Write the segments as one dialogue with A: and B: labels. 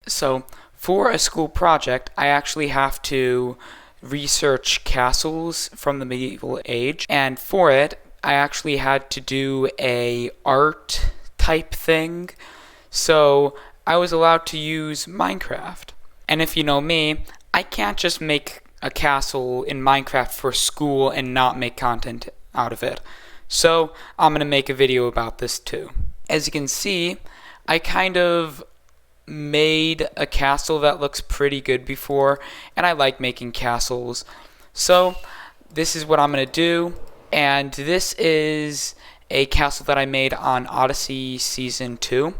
A: So for a school project, I actually have to research castles from the medieval age, and for it, I actually had to do a art type thing. So I was allowed to use Minecraft. And if you know me, I can't just make a castle in Minecraft for school and not make content out of it. So I'm going to make a video about this too. As you can see, I kind of made a castle that looks pretty good before, and I like making castles. So this is what I'm going to do, and this is a castle that I made on Odyssey Season 2.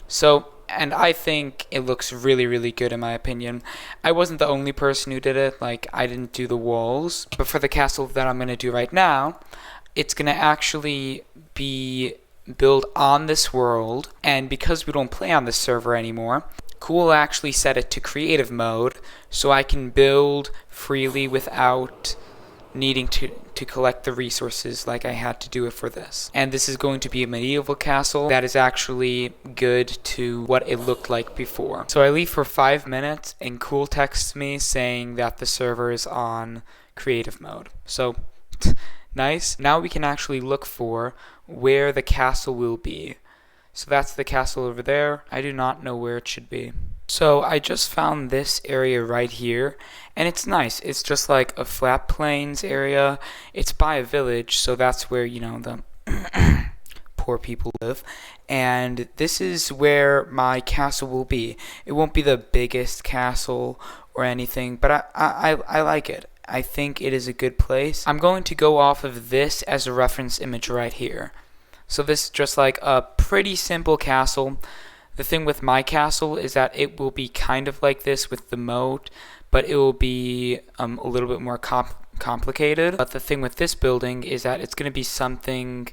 A: So, and I think it looks really, really good in my opinion. I wasn't the only person who did it, like I didn't do the walls, but for the castle that I'm going to do right now, it's going to actually be build on this world, and because we don't play on this server anymore, Cool actually set it to creative mode so I can build freely without needing to collect the resources like I had to do it for this. And this is going to be a medieval castle that is actually good to what it looked like before. So I leave for 5 minutes and Cool texts me saying that the server is on creative mode. So nice. Now we can actually look for where the castle will be. So that's the castle over there. I do not know where it should be. So I just found this area right here, and it's nice. It's just like a flat plains area. It's by a village, so that's where, you know, the poor people live. And this is where my castle will be. It won't be the biggest castle or anything, but I like it. I think it is a good place. I'm going to go off of this as a reference image right here. So this is just like a pretty simple castle. The thing with my castle is that it will be kind of like this with the moat, but it will be a little bit more complicated. But the thing with this building is that it's going to be something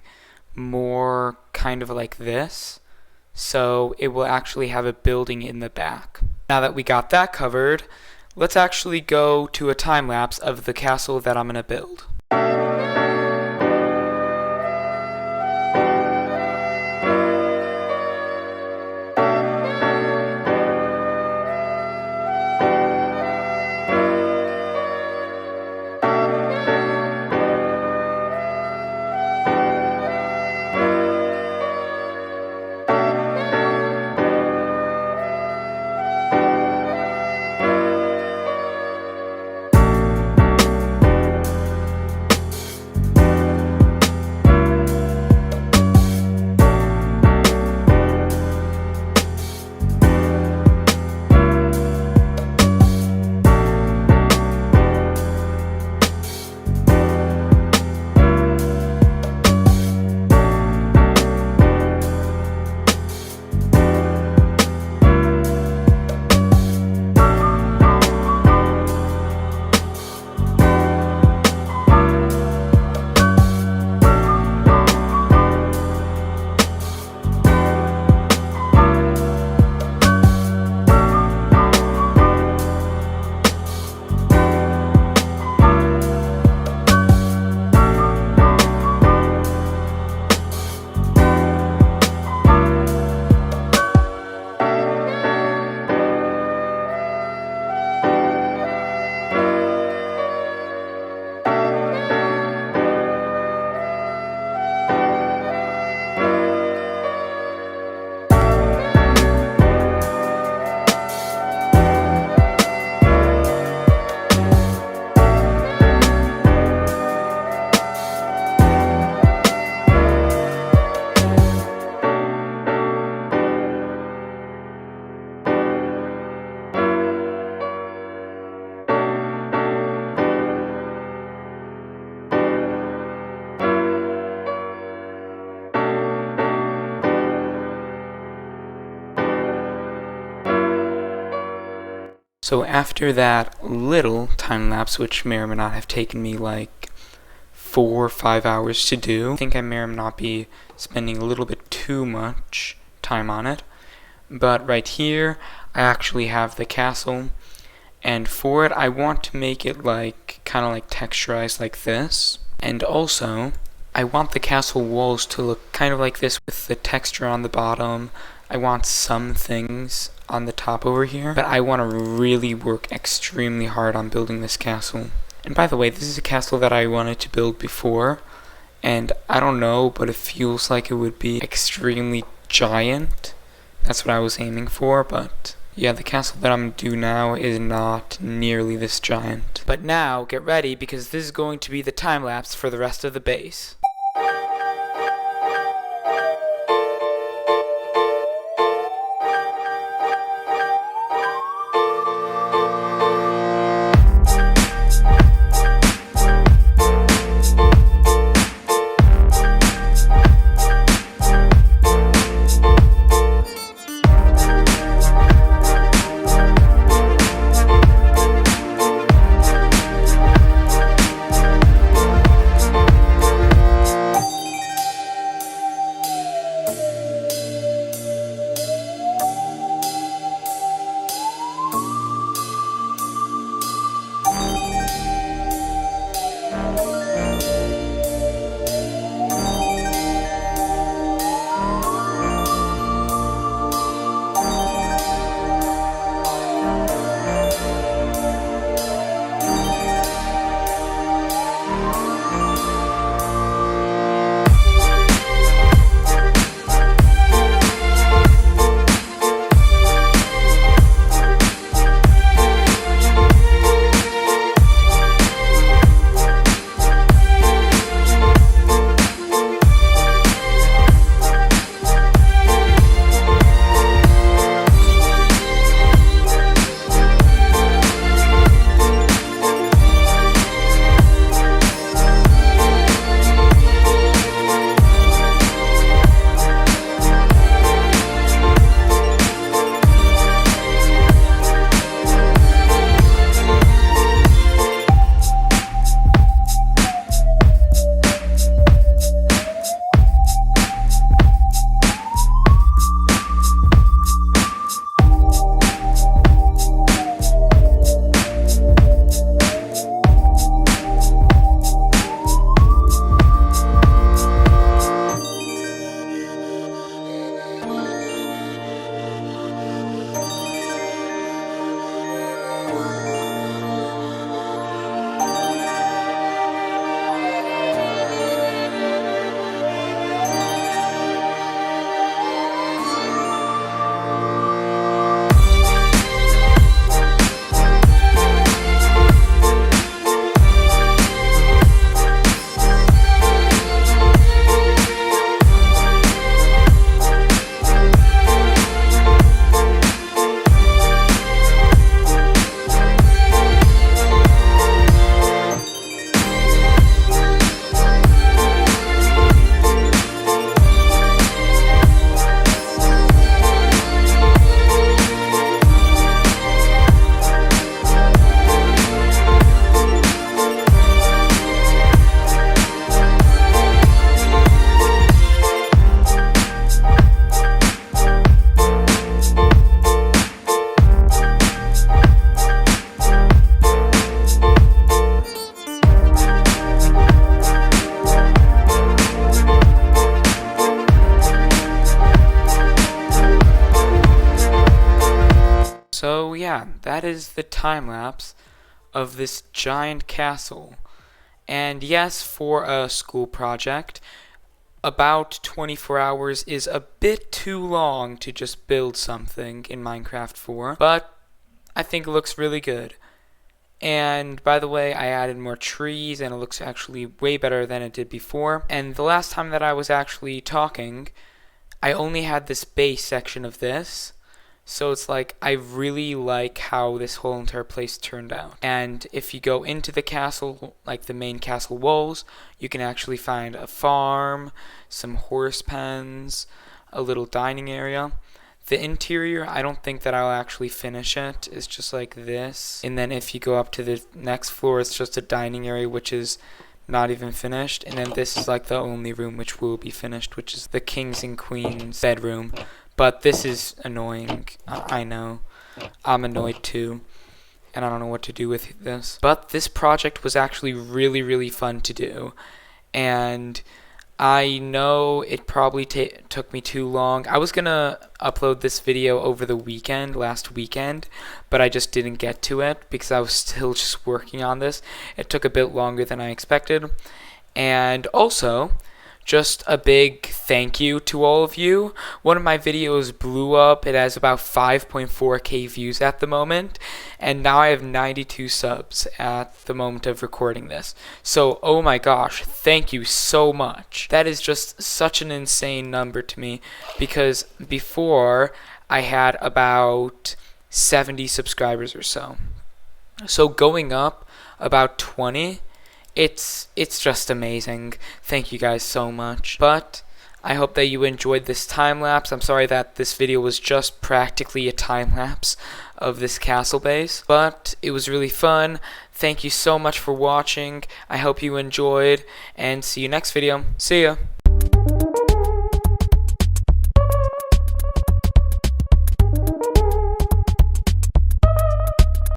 A: more kind of like this. So it will actually have a building in the back. Now that we got that covered, let's actually go to a time lapse of the castle that I'm going to build. So after that little time lapse, which may or may not have taken me like 4 or 5 hours to do, I think I may or may not be spending a little bit too much time on it. But right here, I actually have the castle, and for it, I want to make it like kind of like texturized like this. And also, I want the castle walls to look kind of like this with the texture on the bottom. I want some things on the top over here, but I want to really work extremely hard on building this castle. And by the way, this is a castle that I wanted to build before, and I don't know, but it feels like it would be extremely giant. That's what I was aiming for, but yeah, the castle that I'm going to do now is not nearly this giant. But now, get ready, because this is going to be the time lapse for the rest of the base. So yeah, that is the time lapse of this giant castle. And yes, for a school project, about 24 hours is a bit too long to just build something in Minecraft 4, but I think it looks really good. And by the way, I added more trees and it looks actually way better than it did before. And the last time that I was actually talking, I only had this base section of this. So it's like, I really like how this whole entire place turned out. And if you go into the castle, like the main castle walls, you can actually find a farm, some horse pens, a little dining area. The interior, I don't think that I'll actually finish it. It's just like this. And then if you go up to the next floor, it's just a dining area, which is not even finished. And then this is like the only room which will be finished, which is the king's and queen's bedroom. But this is annoying. I know. I'm annoyed too. And I don't know what to do with this. But this project was actually really, really fun to do. And I know it probably took me too long. I was gonna upload this video over the weekend, last weekend, but I just didn't get to it because I was still just working on this. It took a bit longer than I expected. And also, just a big thank you to all of you. One of my videos blew up. It has about 5.4k views at the moment, and now I have 92 subs at the moment of recording this. So, oh my gosh, thank you so much. That is just such an insane number to me, because before I had about 70 subscribers or so. So going up about 20, it's just amazing. Thank you guys so much. But I hope that you enjoyed this time lapse. I'm sorry that this video was just practically a time lapse of this castle base, but it was really fun. Thank you so much for watching. I hope you enjoyed, and see you next video. See ya.